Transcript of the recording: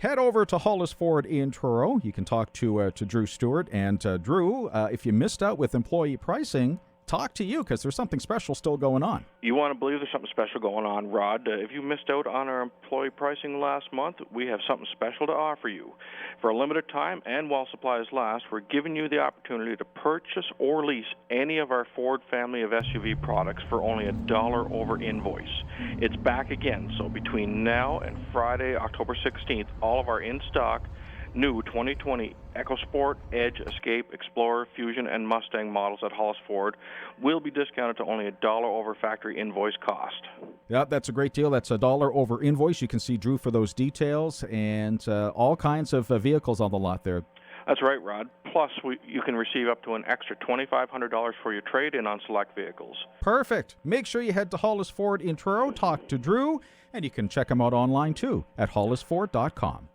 head over to Hollis Ford in Truro. You can talk to Drew Stewart. And Drew, if you missed out with employee pricing, talk to you because there's something special still going on. You want to believe there's something special going on, Rod. If you missed out on our employee pricing last month, we have something special to offer you. For a limited time and while supplies last, we're giving you the opportunity to purchase or lease any of our Ford family of SUV products for only $1 over invoice. It's back again, so between now and Friday, October 16th, all of our in-stock new 2020 EcoSport, Edge, Escape, Explorer, Fusion, and Mustang models at Hollis Ford will be discounted to only $1 over factory invoice cost. Yeah, that's a great deal. That's $1 over invoice. You can see Drew for those details and all kinds of vehicles on the lot there. That's right, Rod. Plus, you can receive up to an extra $2,500 for your trade-in on select vehicles. Perfect. Make sure you head to Hollis Ford in Truro, talk to Drew, and you can check him out online too at hollisford.com.